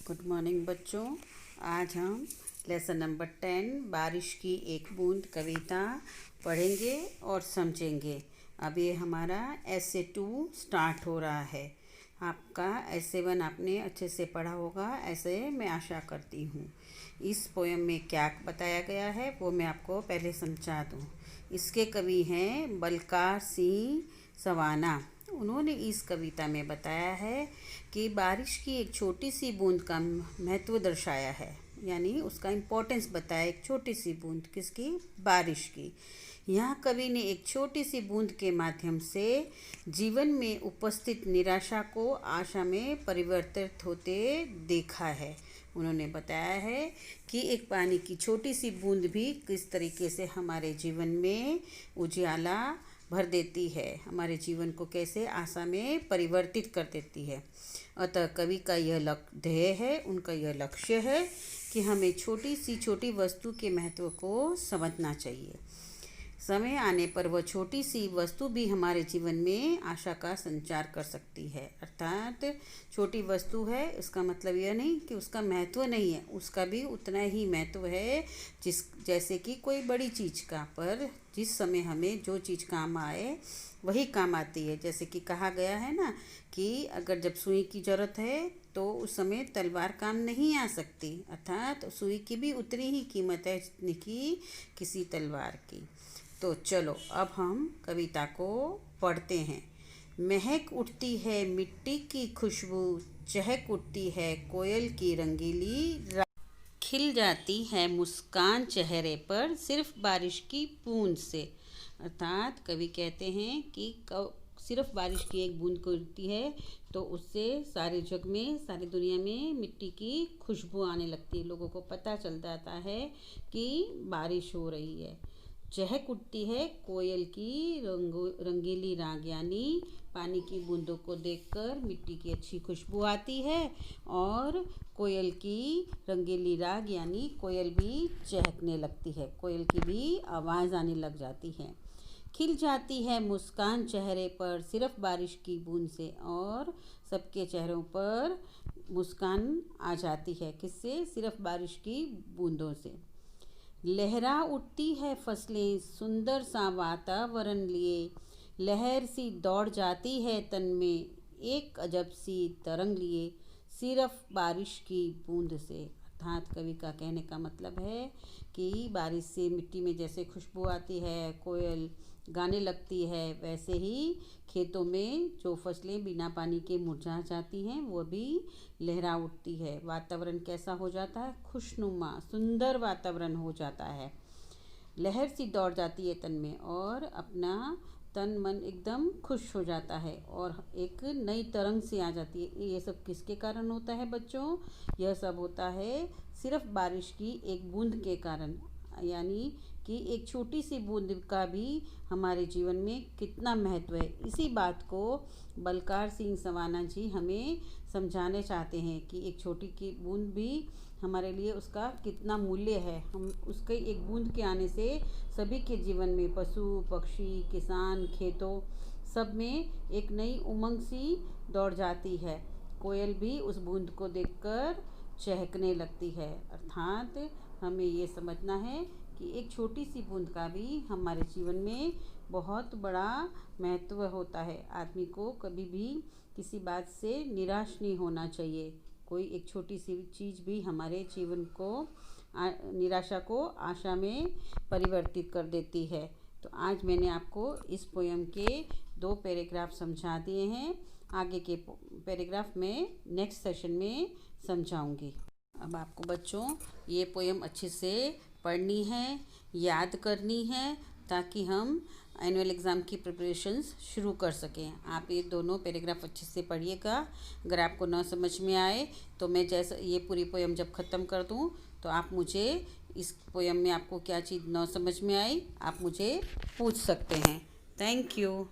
Good morning बच्चों। आज हम लेसन नंबर 10 बारिश की एक बूंद कविता पढ़ेंगे और समझेंगे। अब ये हमारा essay 2 स्टार्ट हो रहा है। आपका essay 1 आपने अच्छे से पढ़ा होगा, ऐसे मैं आशा करती हूँ। इस पोएम में क्या बताया गया है वो मैं आपको पहले समझा दूँ। इसके कवि हैं बलकार सिंह सवाना। उन्होंने इस कविता में बताया है कि बारिश की एक छोटी सी बूंद का महत्व दर्शाया है, यानी उसका इम्पोर्टेंस बताया। एक छोटी सी बूंद किसकी? बारिश की। यहाँ कवि ने एक छोटी सी बूंद के माध्यम से जीवन में उपस्थित निराशा को आशा में परिवर्तित होते देखा है। उन्होंने बताया है कि एक पानी की छोटी सी बूंद भी किस तरीके से हमारे जीवन में उजियाला भर देती है, हमारे जीवन को कैसे आशा में परिवर्तित कर देती है। अतः कवि का यह ध्येय है, उनका यह लक्ष्य है कि हमें छोटी वस्तु के महत्व को समझना चाहिए। समय आने पर वह छोटी सी वस्तु भी हमारे जीवन में आशा का संचार कर सकती है। अर्थात छोटी वस्तु है, इसका मतलब यह नहीं कि उसका महत्व नहीं है, उसका भी उतना ही महत्व है जैसे कि कोई बड़ी चीज़ का। पर जिस समय हमें जो चीज़ काम आए वही काम आती है। जैसे कि कहा गया है ना कि अगर जब सुई की ज़रूरत है तो उस समय तलवार काम नहीं आ सकती। अर्थात सुई की भी उतनी ही कीमत है जितनी कि किसी तलवार की। तो चलो अब हम कविता को पढ़ते हैं। महक उठती है मिट्टी की खुशबू, चहक उठती है कोयल की रंगीली, खिल जाती है मुस्कान चेहरे पर सिर्फ बारिश की बूंद से। अर्थात कवि कहते हैं कि सिर्फ बारिश की एक बूंद गिरती है तो उससे सारे जग में, सारी दुनिया में मिट्टी की खुशबू आने लगती है। लोगों को पता चल जाता है कि बारिश हो रही है। चहक उठती है कोयल की रंगीली राग, यानी पानी की बूंदों को देखकर मिट्टी की अच्छी खुशबू आती है और कोयल की रंगीली राग यानी कोयल भी चहकने लगती है, कोयल की भी आवाज़ आने लग जाती है। खिल जाती है मुस्कान चेहरे पर सिर्फ बारिश की बूंद से, और सबके चेहरों पर मुस्कान आ जाती है किससे? सिर्फ बारिश की बूंदों से। लहरा उठती है फसलें सुंदर सा वातावरण लिए, लहर सी दौड़ जाती है तन में एक अजब सी तरंग लिए, सिर्फ बारिश की बूंद से। अर्थात कवि का कहने का मतलब है कि बारिश से मिट्टी में जैसे खुशबू आती है, कोयल गाने लगती है, वैसे ही खेतों में जो फसलें बिना पानी के मुरझा जाती हैं वो भी लहरा उठती है। वातावरण कैसा हो जाता है? खुशनुमा सुंदर वातावरण हो जाता है। लहर सी दौड़ जाती है तन में और अपना तन मन एकदम खुश हो जाता है और एक नई तरंग सी आ जाती है। ये सब किसके कारण होता है बच्चों? यह सब होता है सिर्फ बारिश की एक बूंद के कारण, यानी कि एक छोटी सी बूंद का भी हमारे जीवन में कितना महत्व है। इसी बात को बलकार सिंह सवाना जी हमें समझाने चाहते हैं कि एक छोटी की बूंद भी हमारे लिए उसका कितना मूल्य है। हम उसके एक बूंद के आने से सभी के जीवन में, पशु पक्षी किसान खेतों सब में एक नई उमंग सी दौड़ जाती है। कोयल भी उस बूंद को देखकर चहकने लगती है। अर्थात हमें ये समझना है कि एक छोटी सी बूंद का भी हमारे जीवन में बहुत बड़ा महत्व होता है। आदमी को कभी भी किसी बात से निराश नहीं होना चाहिए। कोई एक छोटी सी चीज़ भी हमारे जीवन को निराशा को आशा में परिवर्तित कर देती है। तो आज मैंने आपको इस पोएम के 2 पैराग्राफ समझा दिए हैं। आगे के पैराग्राफ में नेक्स्ट सेशन में समझाऊंगी। अब आपको बच्चों ये पोएम अच्छे से पढ़नी है, याद करनी है, ताकि हम एनुअल एग्ज़ाम की प्रिपरेशंस शुरू कर सकें। आप ये दोनों पैराग्राफ अच्छे से पढ़िएगा। अगर आपको न समझ में आए तो मैं जैसा ये पूरी पोएम जब ख़त्म कर दूँ तो आप मुझे इस पोएम में आपको क्या चीज़ न समझ में आई आप मुझे पूछ सकते हैं। Thank you.